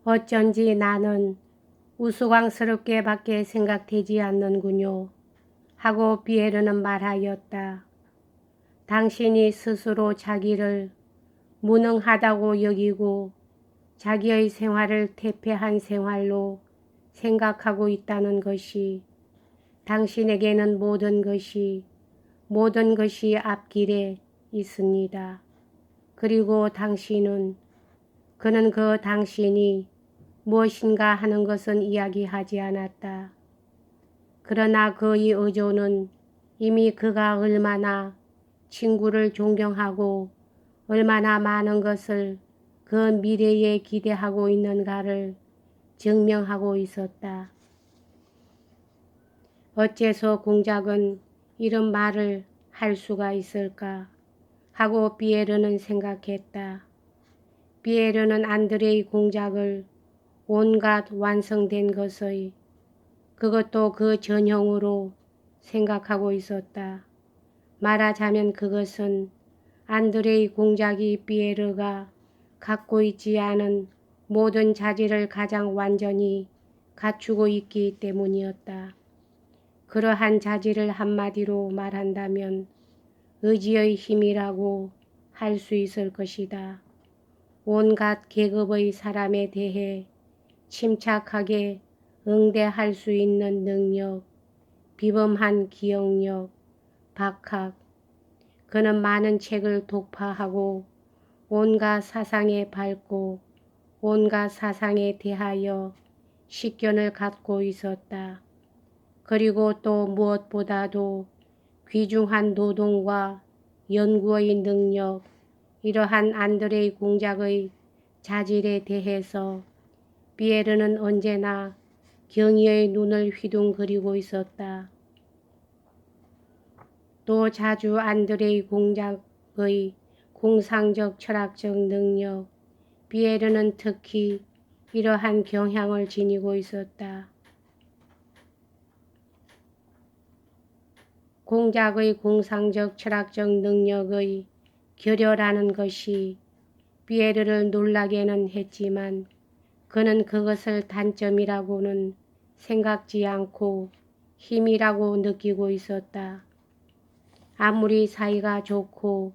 어쩐지 나는 우스꽝스럽게 밖에 생각되지 않는군요. 하고 비에르는 말하였다. 당신이 스스로 자기를 무능하다고 여기고 자기의 생활을 퇴폐한 생활로 생각하고 있다는 것이 당신에게는 모든 것이 앞길에 있습니다. 그리고 그는 그 당신이 무엇인가 하는 것은 이야기하지 않았다. 그러나 그의 의조는 이미 그가 얼마나 친구를 존경하고 얼마나 많은 것을 그 미래에 기대하고 있는가를 증명하고 있었다. 어째서 공작은 이런 말을 할 수가 있을까 하고 비에르는 생각했다. 비에르는 안드레이 공작을 온갖 완성된 것의 그것도 그 전형으로 생각하고 있었다. 말하자면 그것은 안드레이 공작이 비에르가 갖고 있지 않은 모든 자질을 가장 완전히 갖추고 있기 때문이었다. 그러한 자질을 한마디로 말한다면 의지의 힘이라고 할 수 있을 것이다. 온갖 계급의 사람에 대해 침착하게 응대할 수 있는 능력, 비범한 기억력, 박학. 그는 많은 책을 독파하고 온갖 사상에 밝고 온갖 사상에 대하여 식견을 갖고 있었다. 그리고 또 무엇보다도 귀중한 노동과 연구의 능력, 이러한 안드레이 공작의 자질에 대해서 비에르는 언제나 경의의 눈을 휘둥그리고 있었다. 또 자주 안드레이 공작의 공상적 철학적 능력, 비에르는 특히 이러한 경향을 지니고 있었다. 공작의 공상적 철학적 능력의 결여라는 것이 비에르를 놀라게는 했지만 그는 그것을 단점이라고는 생각지 않고 힘이라고 느끼고 있었다. 아무리 사이가 좋고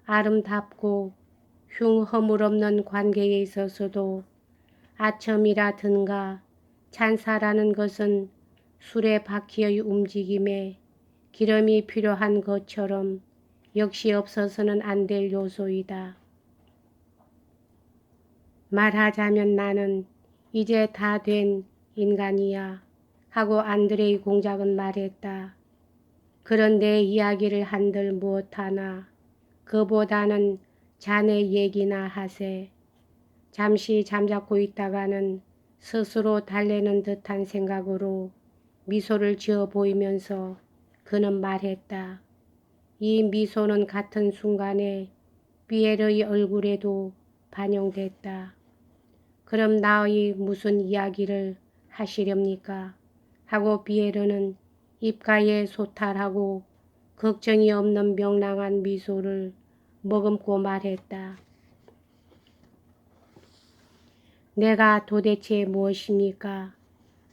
아름답고 흉허물없는 관계에 있어서도 아첨이라든가 찬사라는 것은 술의 바퀴의 움직임에 기름이 필요한 것처럼 역시 없어서는 안 될 요소이다. 말하자면 나는 이제 다 된 인간이야 하고 안드레이 공작은 말했다. 그런데 이야기를 한들 무엇하나 그보다는 자네 얘기나 하세. 잠시 잠자코 있다가는 스스로 달래는 듯한 생각으로 미소를 지어 보이면서 그는 말했다. 이 미소는 같은 순간에 비에르의 얼굴에도 반영됐다. 그럼 나의 무슨 이야기를 하시렵니까? 하고 비에르는 입가에 소탈하고 걱정이 없는 명랑한 미소를 머금고 말했다. 내가 도대체 무엇입니까?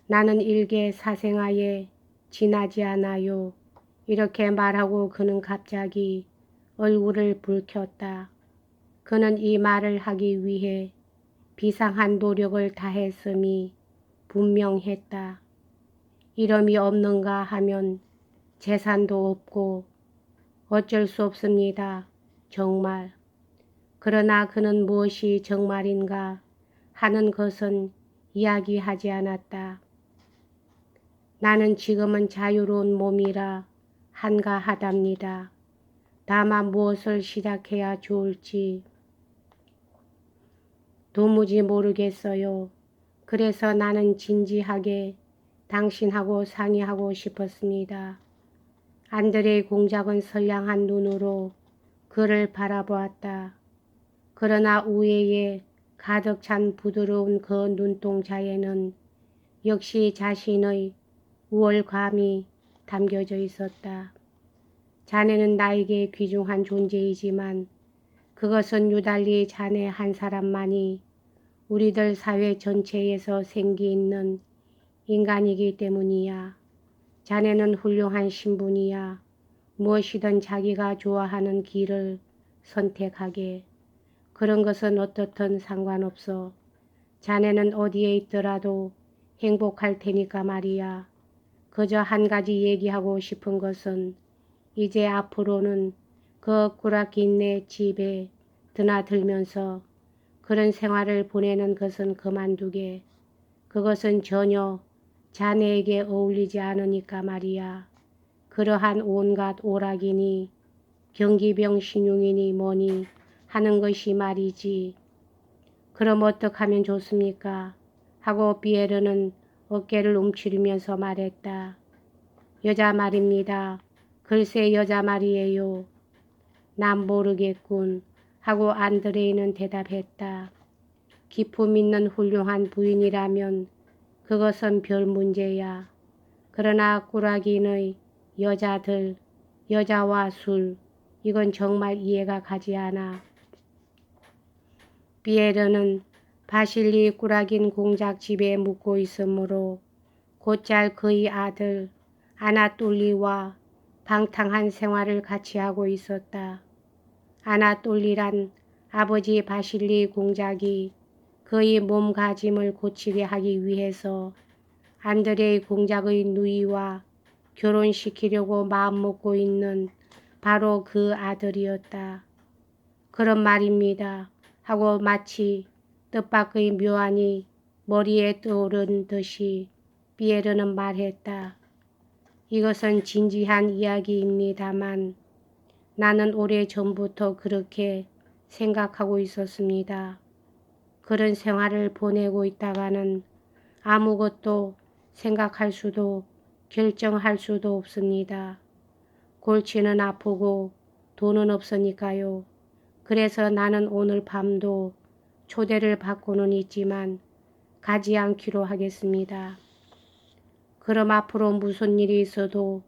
나는 일개 사생아에 지나지 않아요. 이렇게 말하고 그는 갑자기 얼굴을 붉혔다. 그는 이 말을 하기 위해 비상한 노력을 다했음이 분명했다. 이름이 없는가 하면 재산도 없고 어쩔 수 없습니다. 정말. 그러나 그는 무엇이 정말인가 하는 것은 이야기하지 않았다. 나는 지금은 자유로운 몸이라 한가하답니다. 다만 무엇을 시작해야 좋을지 도무지 모르겠어요. 그래서 나는 진지하게 당신하고 상의하고 싶었습니다. 안드레이 공작은 선량한 눈으로 그를 바라보았다. 그러나 우애에 가득 찬 부드러운 그 눈동자에는 역시 자신의 우월감이 담겨져 있었다. 자네는 나에게 귀중한 존재이지만 그것은 유달리 자네 한 사람만이 우리들 사회 전체에서 생기 있는 인간이기 때문이야. 자네는 훌륭한 신분이야. 무엇이든 자기가 좋아하는 길을 선택하게. 그런 것은 어떻든 상관없어. 자네는 어디에 있더라도 행복할 테니까 말이야. 그저 한 가지 얘기하고 싶은 것은 이제 앞으로는 그 꾸락기네 집에 드나들면서 그런 생활을 보내는 것은 그만두게. 그것은 전혀 자네에게 어울리지 않으니까 말이야. 그러한 온갖 오락이니 경기병 신용이니 뭐니 하는 것이 말이지. 그럼 어떡하면 좋습니까? 하고 비에르는 어깨를 움츠리면서 말했다. 여자 말입니다. 글쎄 여자 말이에요. 난 모르겠군 하고 안드레이는 대답했다. 기품 있는 훌륭한 부인이라면 그것은 별 문제야. 그러나 꾸락인의 여자들, 여자와 술, 이건 정말 이해가 가지 않아. 비에르는 바실리 꾸락인 공작 집에 묵고 있으므로 곧잘 그의 아들 아나톨리와 방탕한 생활을 같이 하고 있었다. 아나톨리란 아버지 바실리 공작이 그의 몸가짐을 고치게 하기 위해서 안드레이 공작의 누이와 결혼시키려고 마음먹고 있는 바로 그 아들이었다. 그런 말입니다. 하고 마치 뜻밖의 묘안이 머리에 떠오른 듯이 비에르는 말했다. 이것은 진지한 이야기입니다만 나는 오래전부터 그렇게 생각하고 있었습니다. 그런 생활을 보내고 있다가는 아무것도 생각할 수도 결정할 수도 없습니다. 골치는 아프고 돈은 없으니까요. 그래서 나는 오늘 밤도 초대를 받고는 있지만 가지 않기로 하겠습니다. 그럼 앞으로 무슨 일이 있어도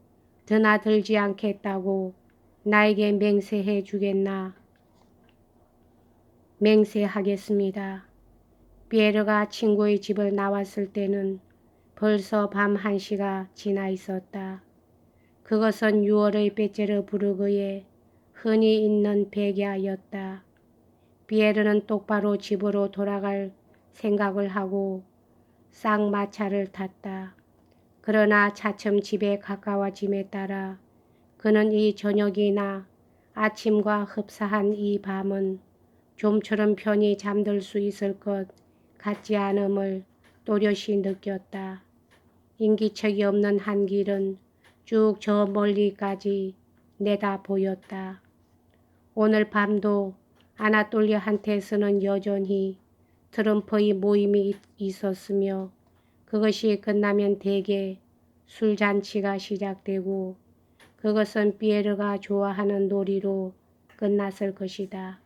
드나들지 않겠다고 나에게 맹세해 주겠나? 맹세하겠습니다. 비에르가 친구의 집을 나왔을 때는 벌써 밤 1시가 지나 있었다. 그것은 6월의 베체르부르크에 흔히 있는 백야였다. 비에르는 똑바로 집으로 돌아갈 생각을 하고 쌍마차를 탔다. 그러나 차츰 집에 가까워짐에 따라 그는 이 저녁이나 아침과 흡사한 이 밤은 좀처럼 편히 잠들 수 있을 것 같지 않음을 또렷이 느꼈다. 인기척이 없는 한 길은 쭉 저 멀리까지 내다 보였다. 오늘 밤도 아나톨리한테서는 여전히 트럼프의 모임이 있었으며 그것이 끝나면 대개 술잔치가 시작되고 그것은 비에르가 좋아하는 놀이로 끝났을 것이다.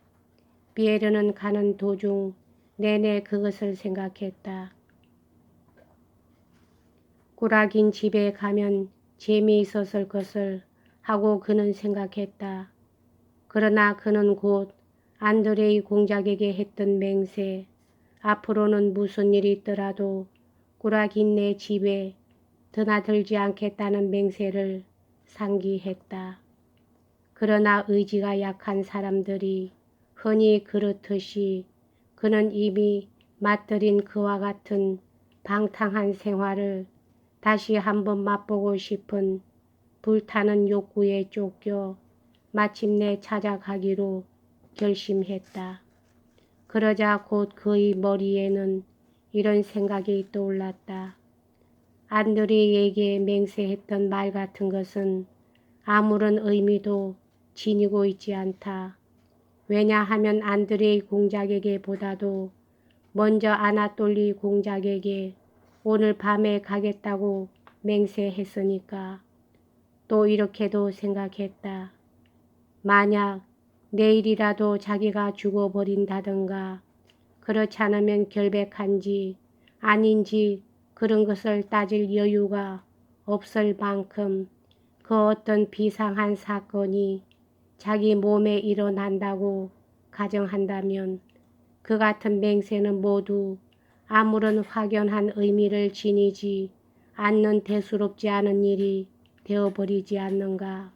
비에르는 가는 도중 내내 그것을 생각했다. 꾸락인 집에 가면 재미있었을 것을 하고 그는 생각했다. 그러나 그는 곧 안드레이 공작에게 했던 맹세, 앞으로는 무슨 일이 있더라도 꾸락인네 집에 드나들지 않겠다는 맹세를 상기했다. 그러나 의지가 약한 사람들이 흔히 그렇듯이 그는 이미 맛들인 그와 같은 방탕한 생활을 다시 한번 맛보고 싶은 불타는 욕구에 쫓겨 마침내 찾아가기로 결심했다. 그러자 곧 그의 머리에는 이런 생각이 떠올랐다. 안드레에게 맹세했던 말 같은 것은 아무런 의미도 지니고 있지 않다. 왜냐하면 안드레이 공작에게 보다도 먼저 아나톨리 공작에게 오늘 밤에 가겠다고 맹세했으니까. 또 이렇게도 생각했다. 만약 내일이라도 자기가 죽어버린다든가 그렇지 않으면 결백한지 아닌지 그런 것을 따질 여유가 없을 만큼 그 어떤 비상한 사건이 자기 몸에 일어난다고 가정한다면 그 같은 맹세는 모두 아무런 확연한 의미를 지니지 않는 대수롭지 않은 일이 되어버리지 않는가.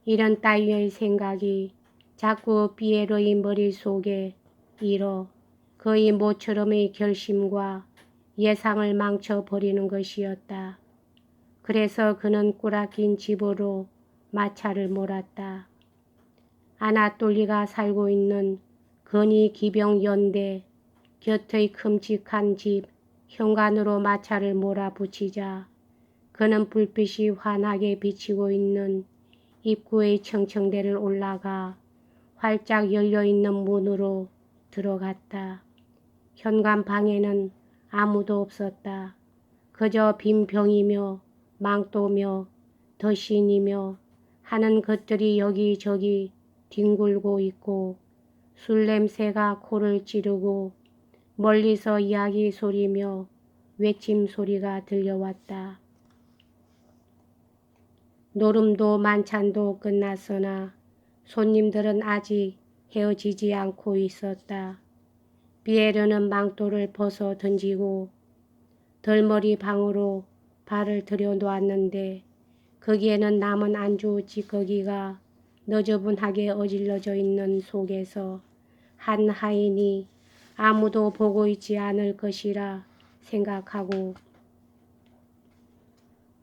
이런 따위의 생각이 자꾸 피에로의 머릿속에 일어 그의 모처럼의 결심과 예상을 망쳐버리는 것이었다. 그래서 그는 꾸락인 집으로 마차를 몰았다. 아나톨리가 살고 있는 건희 기병 연대 곁의 큼직한 집 현관으로 마차를 몰아붙이자 그는 불빛이 환하게 비치고 있는 입구의 청청대를 올라가 활짝 열려있는 문으로 들어갔다. 현관 방에는 아무도 없었다. 그저 빈 병이며 망토며 덧신이며 하는 것들이 여기저기 뒹굴고 있고 술 냄새가 코를 찌르고 멀리서 이야기 소리며 외침 소리가 들려왔다. 노름도 만찬도 끝났으나 손님들은 아직 헤어지지 않고 있었다. 비에르는 망토를 벗어 던지고 덜머리 방으로 발을 들여놓았는데 거기에는 남은 안주 찌꺼기가 너저분하게 어질러져 있는 속에서 한 하인이 아무도 보고 있지 않을 것이라 생각하고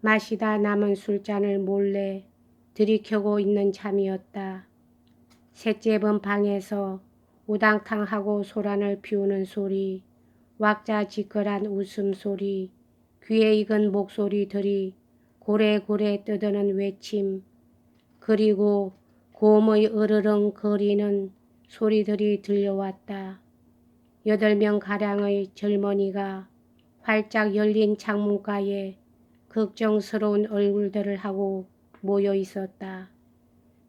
마시다 남은 술잔을 몰래 들이켜고 있는 참이었다. 셋째번 방에서 우당탕하고 소란을 피우는 소리, 왁자지껄한 웃음소리, 귀에 익은 목소리들이 고래고래 떠드는 외침, 그리고 곰의 으르렁 거리는 소리들이 들려왔다. 8명가량의 젊은이가 활짝 열린 창문가에 걱정스러운 얼굴들을 하고 모여 있었다.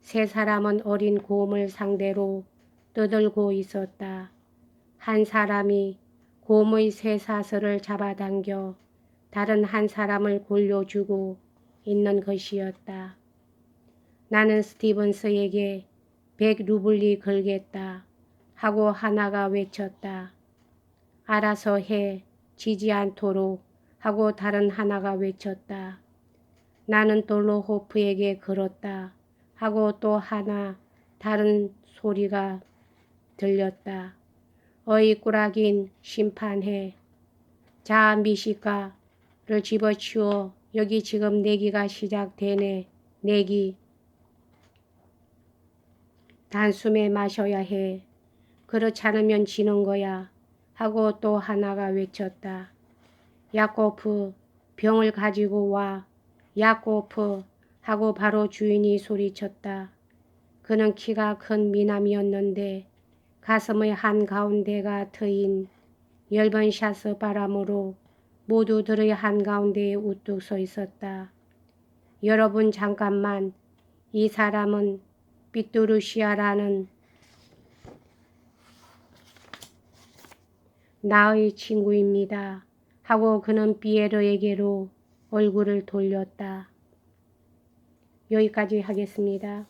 세 사람은 어린 곰을 상대로 떠들고 있었다. 한 사람이 곰의 쇠사슬을 잡아당겨 다른 한 사람을 골려주고 있는 것이었다. 나는 스티븐스에게 100루블리 걸겠다 하고 하나가 외쳤다. 알아서 해, 지지 않도록 하고 다른 하나가 외쳤다. 나는 돌로호프에게 걸었다 하고 또 하나 다른 소리가 들렸다. 어이 꾸락인 심판해. 자 미식가를 집어치워. 여기 지금 내기가 시작되네. 내기. 단숨에 마셔야 해. 그렇지 않으면 지는 거야. 하고 또 하나가 외쳤다. 야코프 병을 가지고 와. 야코프 하고 바로 주인이 소리쳤다. 그는 키가 큰 미남이었는데 가슴의 한가운데가 트인 엷은 샤스 바람으로 모두들의 한가운데에 우뚝 서 있었다. 여러분 잠깐만. 이 사람은 비투루시아라는 나의 친구입니다. 하고 그는 피에르에게로 얼굴을 돌렸다. 여기까지 하겠습니다.